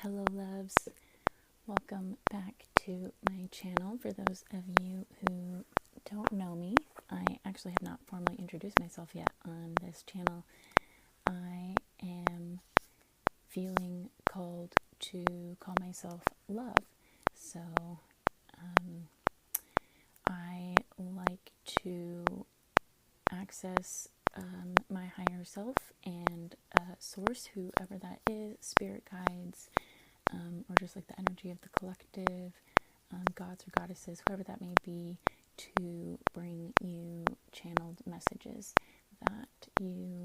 Hello loves, welcome back to my channel. For those of you who don't know me, I actually have not formally introduced myself yet on this channel. I am feeling called to call myself Love. So I like to access my higher self and source, whoever that is, spirit guides, or just like the energy of the collective, gods or goddesses, whoever that may be, to bring you channeled messages that you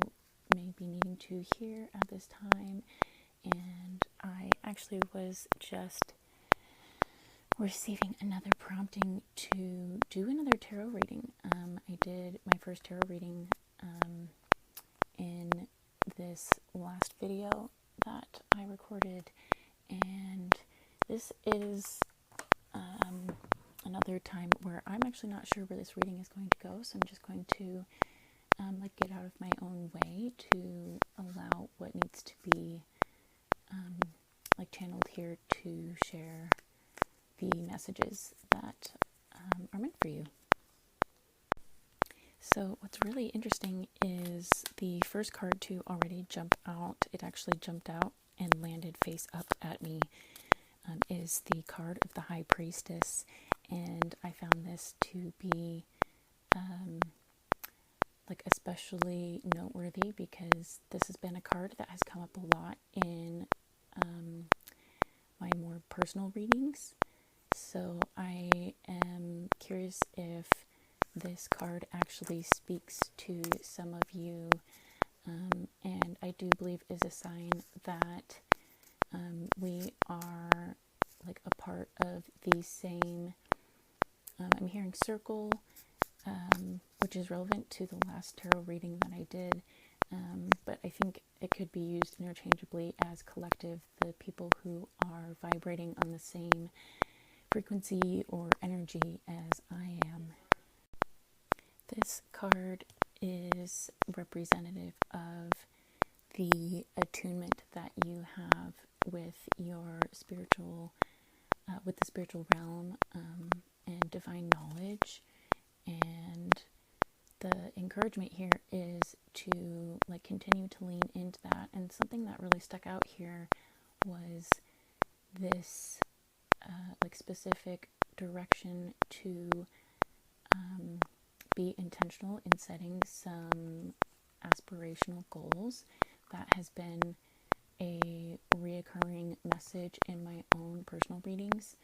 may be needing to hear at this time. And I actually was just receiving another prompting to do another tarot reading. I did my first tarot reading in this last video that I recorded, and this is another time where I'm actually not sure where this reading is going to go, so I'm just going to get out of my own way to allow what needs to be channeled here to share the messages that are meant for you. So what's really interesting is the first card to already jump out, it actually jumped out and landed face up at me, is the card of the High Priestess. And I found this to be especially noteworthy because this has been a card that has come up a lot in my more personal readings. So I am curious if this card actually speaks to some of you, and I do believe is a sign that we are a part of the same, I'm hearing circle, which is relevant to the last tarot reading that I did, but I think it could be used interchangeably as collective, the people who are vibrating on the same frequency or energy as I am. This card is representative of the attunement that you have with your spiritual, with the spiritual realm, and divine knowledge. And the encouragement here is to continue to lean into that. And something that really stuck out here was this specific direction to be intentional in setting some aspirational goals. That has been a reoccurring message in my own personal readings,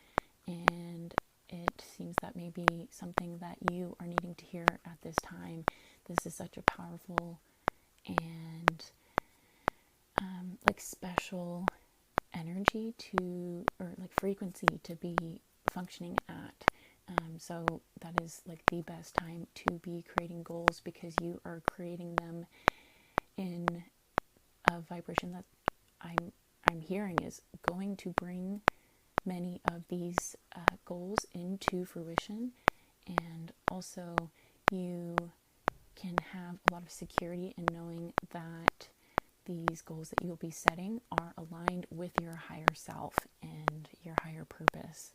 and it seems that may be something that you are needing to hear at this time. This is such a powerful and special energy to, or frequency to be functioning at. So that is the best time to be creating goals, because you are creating them in a vibration that I'm hearing is going to bring many of these goals into fruition. And also you can have a lot of security in knowing that these goals that you'll be setting are aligned with your higher self and your higher purpose.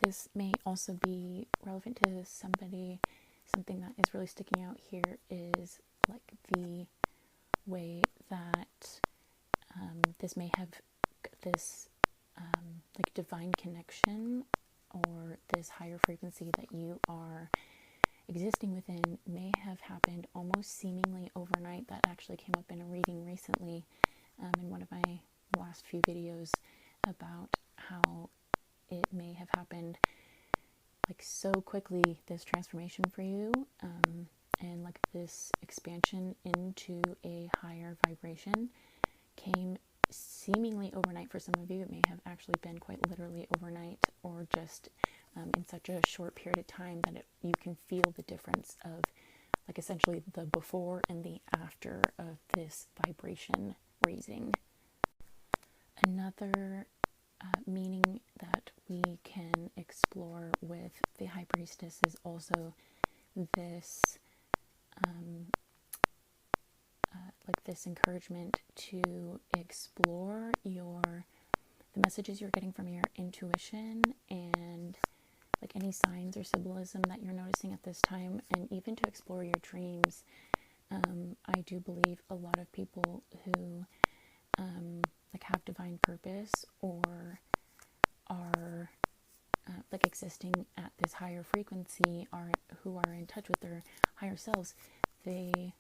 This may also be relevant to somebody. Something that is really sticking out here is the way that this may have this divine connection, or this higher frequency that you are existing within may have happened almost seemingly overnight. That actually came up in a reading recently, in one of my last few videos, about how it may have happened so quickly, this transformation for you, and this expansion into a higher vibration came seemingly overnight. For some of you, it may have actually been quite literally overnight, or just in such a short period of time that you can feel the difference of essentially the before and the after of this vibration raising. Another meaning that we can explore with the High Priestess is also this this encouragement to explore your messages you're getting from your intuition, and like any signs or symbolism that you're noticing at this time, and even to explore your dreams. I do believe a lot of people who like have divine purpose or are like existing at this higher frequency, who are in touch with their higher selves, they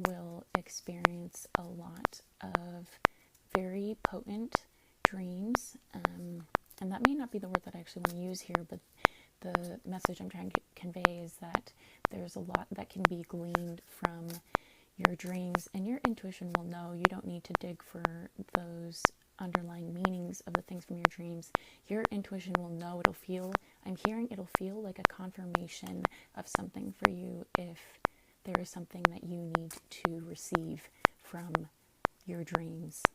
will experience a lot of very potent dreams, and that may not be the word that I actually want to use here, but the message I'm trying to convey is that there's a lot that can be gleaned from your dreams, and your intuition will know. You don't need to dig for those underlying meanings of the things from your dreams. Your intuition will know. It'll feel like a confirmation of something for you if there is something that you need to receive from your dreams.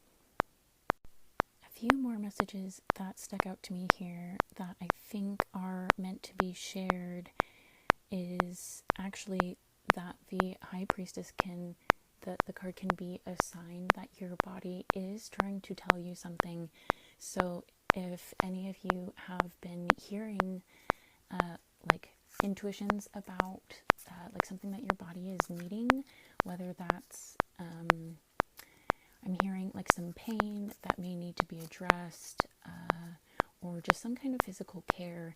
A few more messages that stuck out to me here that I think are meant to be shared is actually that the High Priestess the card can be a sign that your body is trying to tell you something. So if any of you have been hearing like intuitions about like something that your body is needing, whether that's I'm hearing like some pain that may need to be addressed, or just some kind of physical care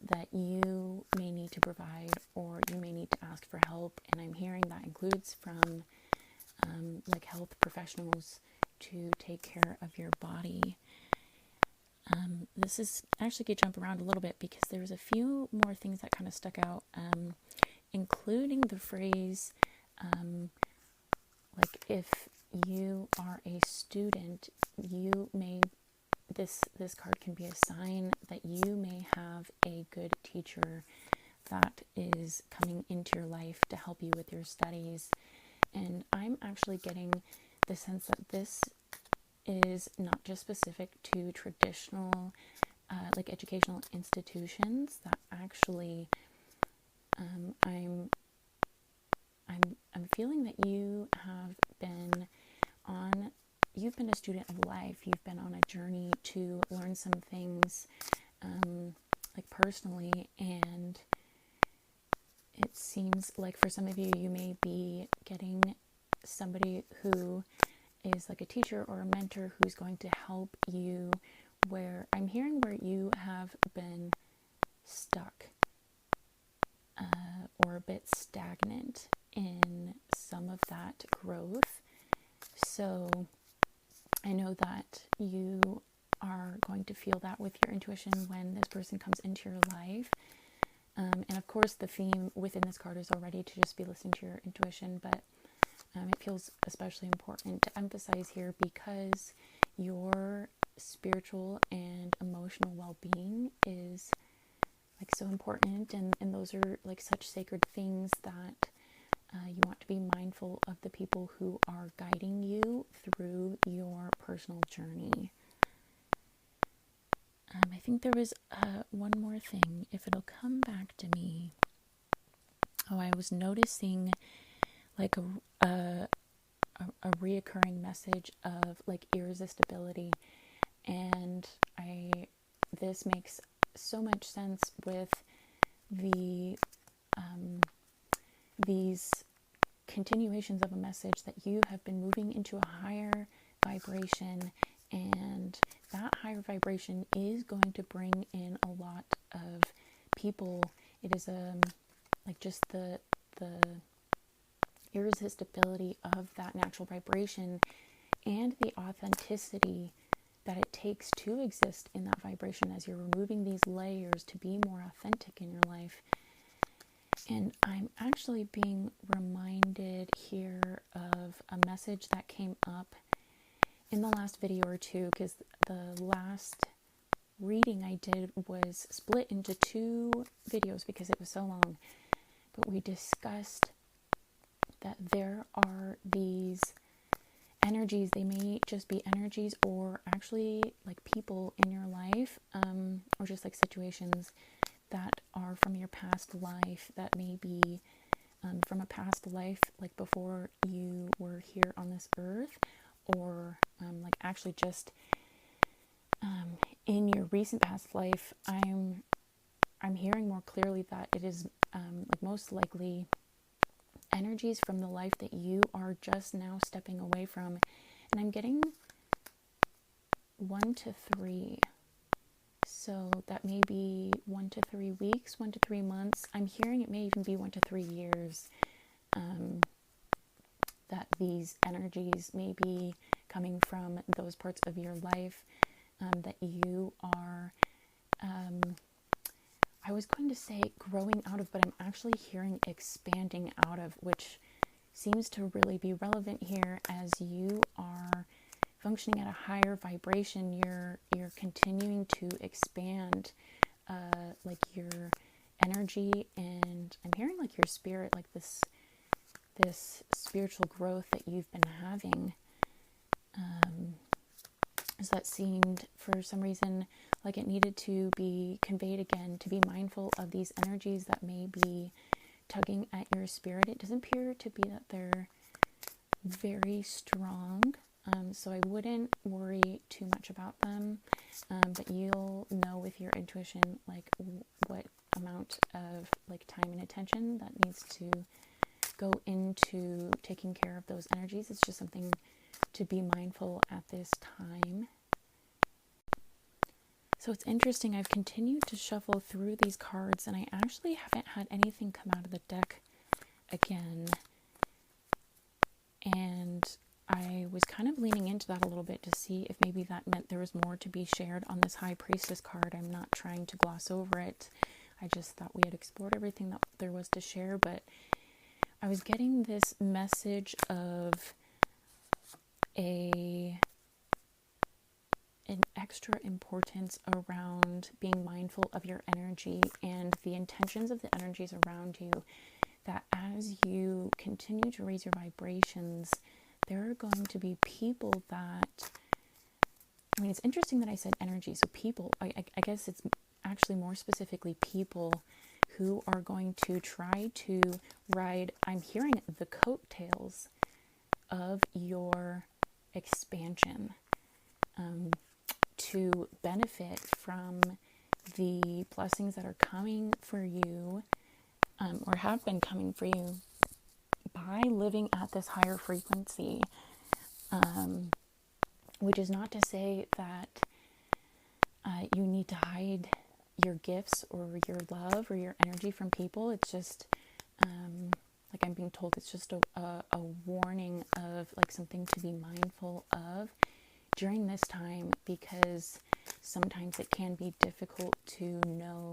that you may need to provide, or you may need to ask for help. And I'm hearing that includes from like health professionals to take care of your body. This is actually going to jump around a little bit because there's a few more things that kind of stuck out, including the phrase like if you are a student, this card can be a sign that you may have a good teacher that is coming into your life to help you with your studies. And I'm actually getting the sense that this is not just specific to traditional like educational institutions, that actually I'm feeling that you've been a student of life. You've been on a journey to learn some things like personally, and it seems like for some of you, you may be getting somebody who is like a teacher or a mentor who's going to help you, where I'm hearing where you have been stuck or a bit stagnant in some of that growth. So I know that you are going to feel that with your intuition when this person comes into your life. And of course, the theme within this card is already to just be listening to your intuition, but it feels especially important to emphasize here because your spiritual and emotional well-being is like so important, and those are like such sacred things that you want to be mindful of the people who are guiding you through your personal journey. I think there was one more thing, if it'll come back to me. Oh, I was noticing like a reoccurring message of like irresistibility, and this makes so much sense with these continuations of a message that you have been moving into a higher vibration, and that higher vibration is going to bring in a lot of people. It is like just the irresistibility of that natural vibration and the authenticity that it takes to exist in that vibration as you're removing these layers to be more authentic in your life. And I'm actually being reminded here of a message that came up in the last video or two, because the last reading I did was split into 2 videos because it was so long. But we discussed that there are these energies. They may just be energies or actually like people in your life, or just like situations that are from your past life, that may be from a past life like before you were here on this earth, or like actually just in your recent past life, I'm hearing more clearly that it is like most likely energies from the life that you are just now stepping away from. And I'm getting 1 to 3. So that may be 1 to 3 weeks, 1 to 3 months. I'm hearing it may even be 1 to 3 years. That these energies may be coming from those parts of your life that you are, I was going to say growing out of, but I'm actually hearing expanding out of, which seems to really be relevant here as you are functioning at a higher vibration. You're continuing to expand like your energy, and I'm hearing like your spirit, like this spiritual growth that you've been having. So that seemed for some reason like it needed to be conveyed again, to be mindful of these energies that may be tugging at your spirit. It doesn't appear to be that they're very strong, so I wouldn't worry too much about them, but you'll know with your intuition like what amount of like time and attention that needs to go into taking care of those energies. It's just something to be mindful at this time. So it's interesting, I've continued to shuffle through these cards and I actually haven't had anything come out of the deck again. And I was kind of leaning into that a little bit to see if maybe that meant there was more to be shared on this High Priestess card. I'm not trying to gloss over it. I just thought we had explored everything that there was to share, but I was getting this message of an extra importance around being mindful of your energy and the intentions of the energies around you, that as you continue to raise your vibrations, there are going to be people that, I mean, it's interesting that I said energy, so people, I guess it's actually more specifically people who are going to try to ride, I'm hearing the coattails of your expansion, to benefit from the blessings that are coming for you, or have been coming for you by living at this higher frequency, which is not to say that you need to hide your gifts or your love or your energy from people. It's just like I'm being told, it's just a warning of like something to be mindful of during this time, because sometimes it can be difficult to know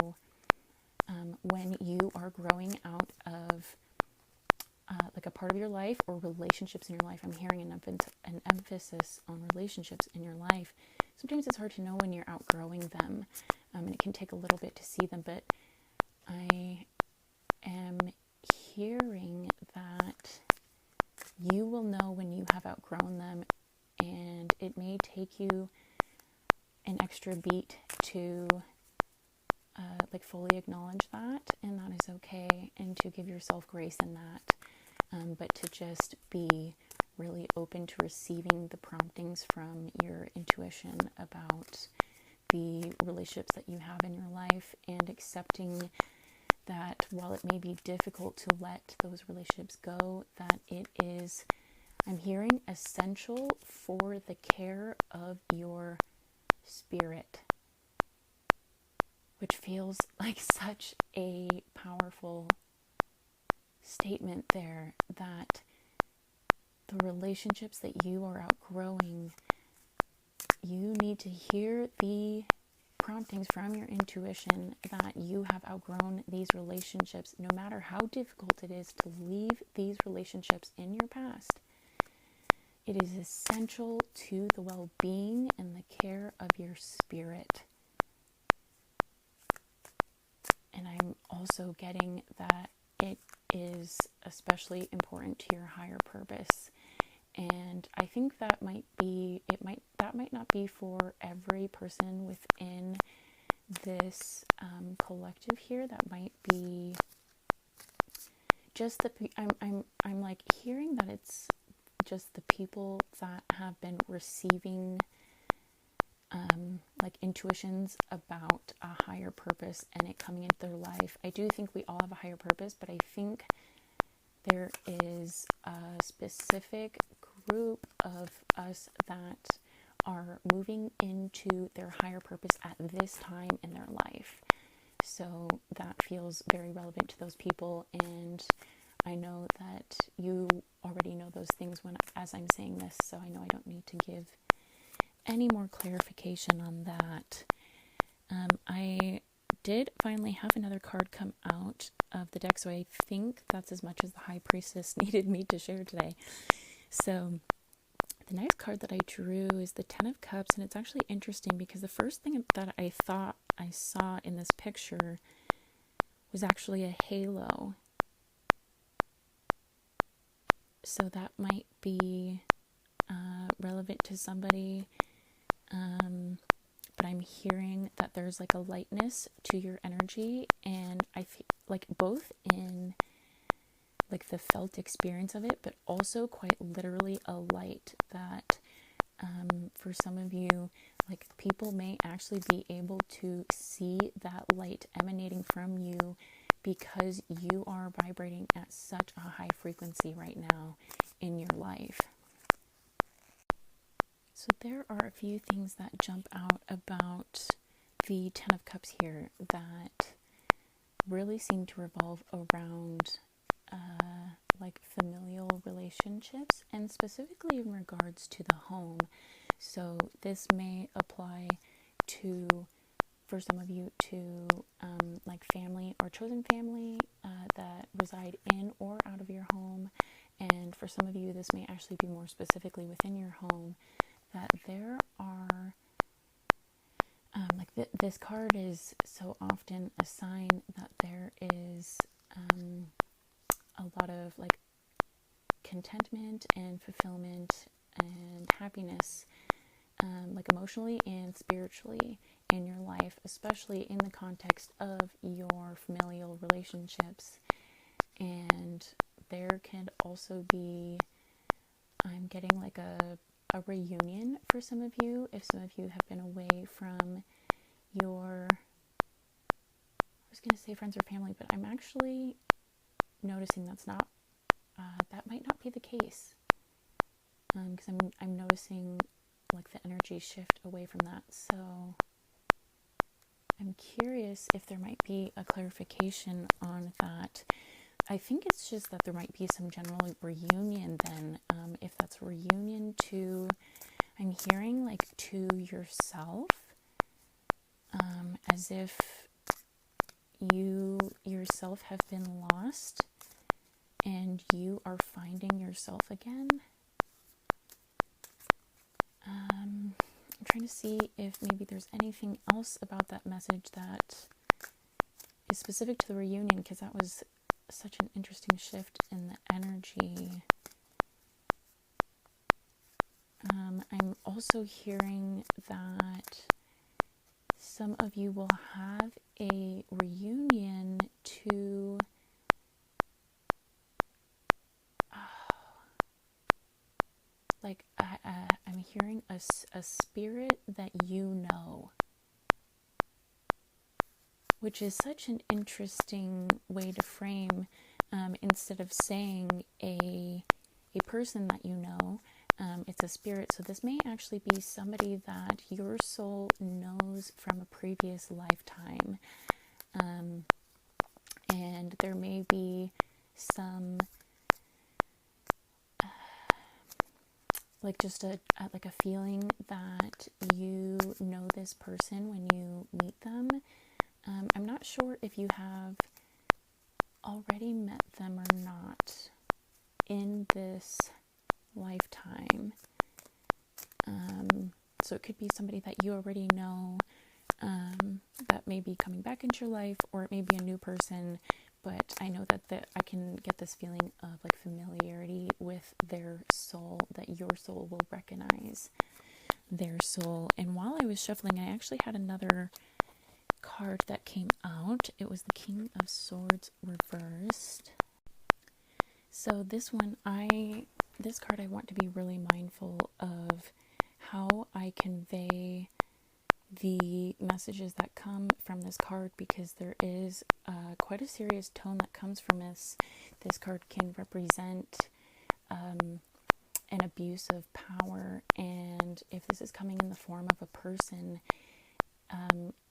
when you are growing out of like a part of your life or relationships in your life. I'm hearing an emphasis on relationships in your life. Sometimes it's hard to know when you're outgrowing them, and it can take a little bit to see them, but I am hearing that you will know when you have outgrown them, and it may take you an extra beat to like fully acknowledge that, and that is okay, and to give yourself grace in that, but to just be really open to receiving the promptings from your intuition about the relationships that you have in your life, and accepting that while it may be difficult to let those relationships go, that it is, I'm hearing, essential for the care of your spirit, which feels like such a powerful statement there, that the relationships that you are outgrowing, you need to hear the promptings from your intuition that you have outgrown these relationships, no matter how difficult it is to leave these relationships in your past. It is essential to the well-being and the care of your spirit. And I'm also getting that it is especially important to your higher purpose. And I think that might not be for every person within this collective here. That might be just I'm like hearing that it's just the people that have been receiving like intuitions about a higher purpose and it coming into their life. I do think we all have a higher purpose, but I think there is a specific group of us that are moving into their higher purpose at this time in their life. So that feels very relevant to those people, and I know that you already know those things as I'm saying this, so I know I don't need to give any more clarification on that. I did finally have another card come out of the deck, so I think that's as much as the High Priestess needed me to share today. So the next card that I drew is the Ten of Cups, and it's actually interesting because the first thing that I thought I saw in this picture was actually a halo. So that might be relevant to somebody, but I'm hearing that there's like a lightness to your energy, and I feel like both in like the felt experience of it, but also quite literally a light that for some of you, like people may actually be able to see that light emanating from you because you are vibrating at such a high frequency right now in your life. So there are a few things that jump out about the Ten of Cups here that really seem to revolve around like familial relationships, and specifically in regards to the home. So this may apply to, for some of you, to like family or chosen family that reside in or out of your home, and for some of you this may actually be more specifically within your home, that there are this card is so often a sign that there is a lot of like contentment and fulfillment and happiness, like emotionally and spiritually in your life, especially in the context of your familial relationships. And there can also be, I'm getting like a reunion for some of you, if some of you have been away from your, I was going to say friends or family, but I'm actually noticing that's not, that might not be the case, because I'm noticing like the energy shift away from that. So I'm curious if there might be a clarification on that. I think it's just that there might be some general reunion then, if that's a reunion to, I'm hearing like to yourself, as if you yourself have been lost and you are finding yourself again. I'm trying to see if maybe there's anything else about that message that is specific to the reunion, because that was such an interesting shift in the energy. I'm also hearing that some of you will have a reunion to like I'm hearing a spirit that you know, which is such an interesting way to frame, instead of saying a person that you know, it's a spirit. So this may actually be somebody that your soul knows from a previous lifetime, and there may be some like just a feeling that you know this person when you meet them. I'm not sure if you have already met them or not in this lifetime. So it could be somebody that you already know, that may be coming back into your life, or it may be a new person, but I know that I can get this feeling of like familiarity with their soul, that your soul will recognize their soul. And while I was shuffling, I actually had another card that came out. It was the King of Swords reversed. So this card I want to be really mindful of how I convey the messages that come from this card, because there is quite a serious tone that comes from this. This card can represent an abuse of power, and if this is coming in the form of a person,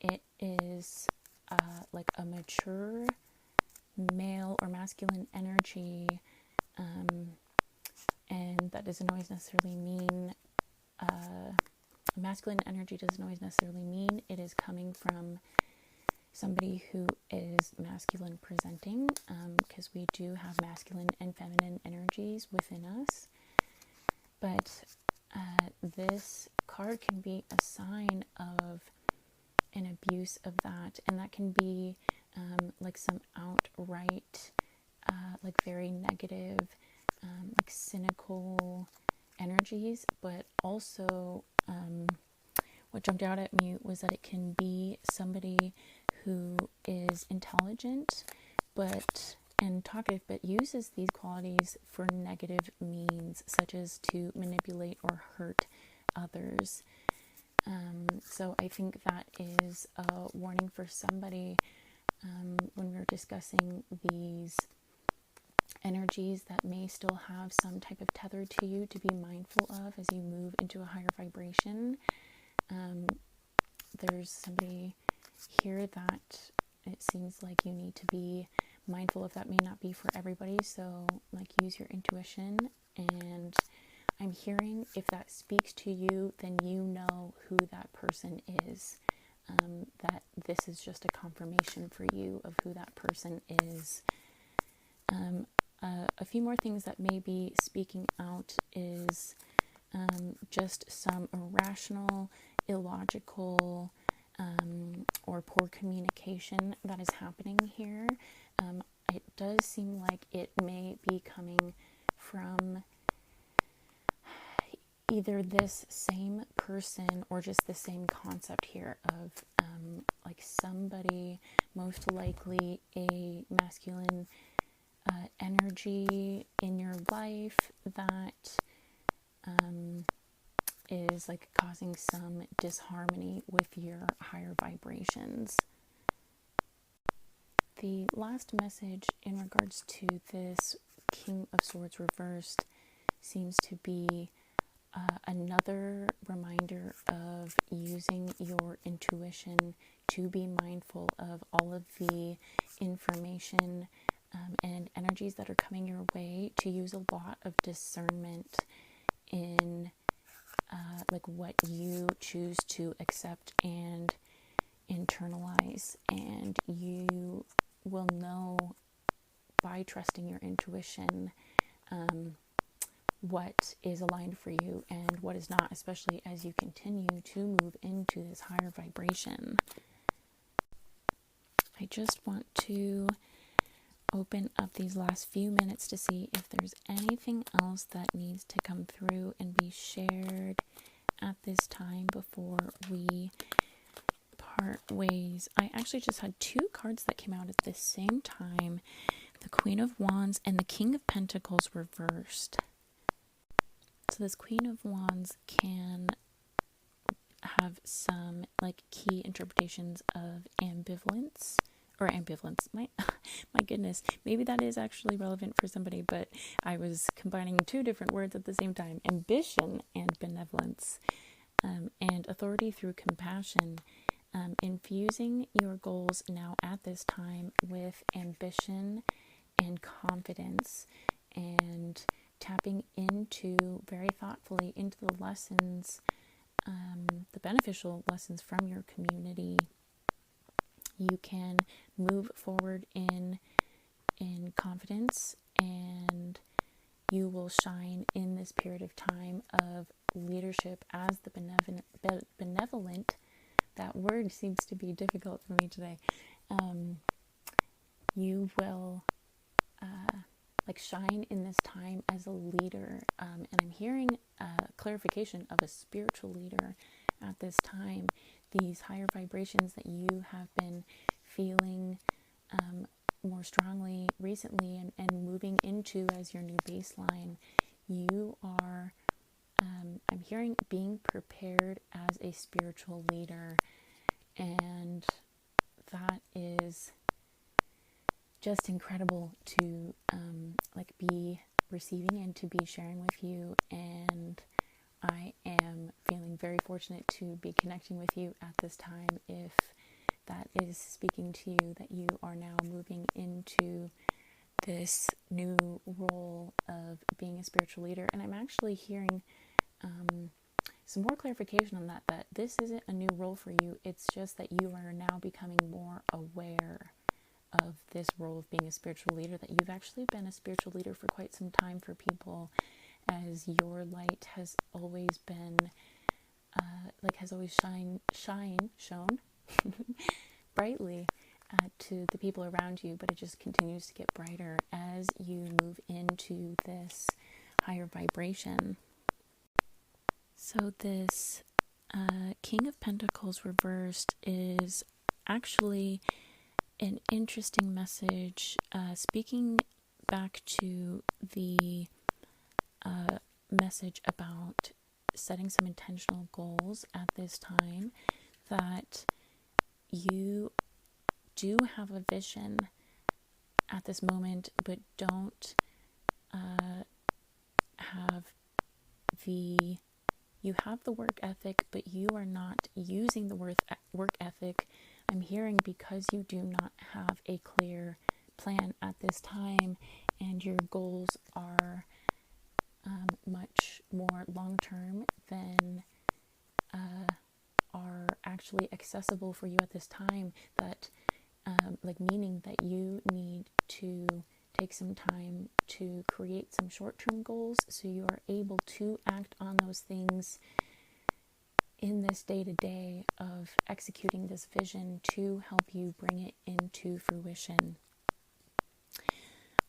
it is like a mature male or masculine energy, and that doesn't always necessarily mean masculine energy doesn't always necessarily mean it is coming from somebody who is masculine presenting, because we do have masculine and feminine energies within us. But this card can be a sign of an abuse of that, and that can be like some outright, like very negative, like cynical energies. But also, what jumped out at me was that it can be somebody who is intelligent and talkative, but uses these qualities for negative means, such as to manipulate or hurt others. So I think that is a warning for somebody when we're discussing these energies that may still have some type of tether to you, to be mindful of as you move into a higher vibration. There's somebody here that it seems like you need to be mindful of. That may not be for everybody, so like use your intuition. And I'm hearing, if that speaks to you, then you know who that person is. That this is just a confirmation for you of who that person is. A few more things that may be speaking out is just some irrational, illogical, or poor communication that is happening here. It does seem like it may be coming from either this same person or just the same concept here of like somebody, most likely a masculine energy in your life that is like causing some disharmony with your higher vibrations. The last message in regards to this King of Swords reversed seems to be another reminder of using your intuition to be mindful of all of the information and energies that are coming your way, to use a lot of discernment in like what you choose to accept and internalize. And you will know by trusting your intuition what is aligned for you and what is not, especially as you continue to move into this higher vibration. I just want to open up these last few minutes to see if there's anything else that needs to come through and be shared at this time before we part ways. I actually just had two cards that came out at the same time, the Queen of Wands and the King of Pentacles reversed. So this Queen of Wands can have some like key interpretations of ambivalence. My goodness, maybe that is actually relevant for somebody, but I was combining two different words at the same time: ambition and benevolence, and authority through compassion. Infusing your goals now at this time with ambition and confidence, and tapping into very thoughtfully into the lessons, the beneficial lessons from your community. You can move forward in confidence, and you will shine in this period of time of leadership as the benevolent. That word seems to be difficult for me today. You will like shine in this time as a leader, and I'm hearing clarification of a spiritual leader at this time. These higher vibrations that you have been feeling more strongly recently and moving into as your new baseline, you are I'm hearing being prepared as a spiritual leader, and that is just incredible to be receiving and to be sharing with you. And I am feeling very fortunate to be connecting with you at this time. If that is speaking to you, that you are now moving into this new role of being a spiritual leader. And I'm actually hearing some more clarification on that this isn't a new role for you. It's just that you are now becoming more aware of this role of being a spiritual leader, that you've actually been a spiritual leader for quite some time for people, as your light has always been has always shone brightly to the people around you, but it just continues to get brighter as you move into this higher vibration. So this King of Pentacles reversed is actually an interesting message, speaking back to the message about setting some intentional goals at this time, that you do have a vision at this moment, but don't you have the work ethic, but you are not using the work ethic, I'm hearing, because you do not have a clear plan at this time, and your goals are much more long-term than are actually accessible for you at this time. That meaning that you need to take some time to create some short-term goals so you are able to act on those things in this day-to-day of executing this vision to help you bring it into fruition.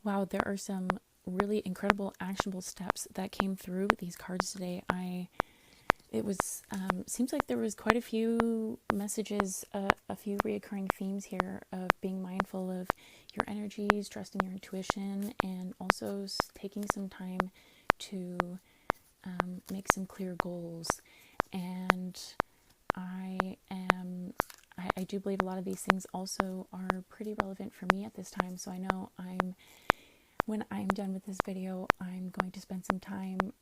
Wow, there are some really incredible actionable steps that came through these cards today. It was seems like there was quite a few messages, a few reoccurring themes here of being mindful of your energies, trusting your intuition, and also taking some time to make some clear goals. And I do believe a lot of these things also are pretty relevant for me at this time. So I know when I'm done with this video, I'm going to spend some time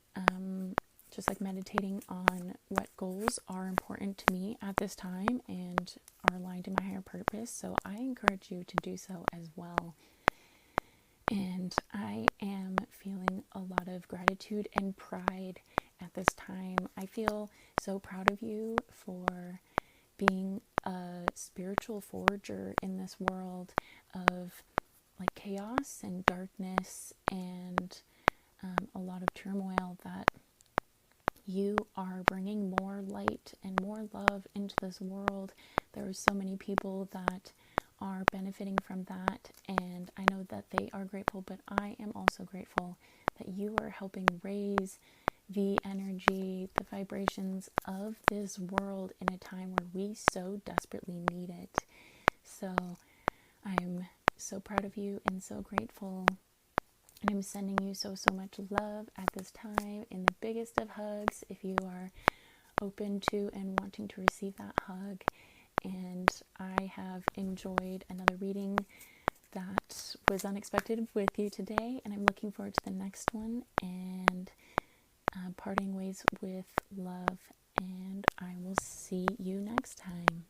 just meditating on what goals are important to me at this time and are aligned to my higher purpose. So I encourage you to do so as well. And I am feeling a lot of gratitude and pride at this time. I feel so proud of you for being a spiritual forger in this world of chaos and darkness and a lot of turmoil, that you are bringing more light and more love into this world. There are so many people that are benefiting from that, and I know that they are grateful, but I am also grateful that you are helping raise the energy, the vibrations of this world in a time where we so desperately need it. So I'm so proud of you and so grateful. And I'm sending you so much love at this time, in the biggest of hugs, if you are open to and wanting to receive that hug. And I have enjoyed another reading that was unexpected with you today, and I'm looking forward to the next one. And parting ways with love, and I will see you next time.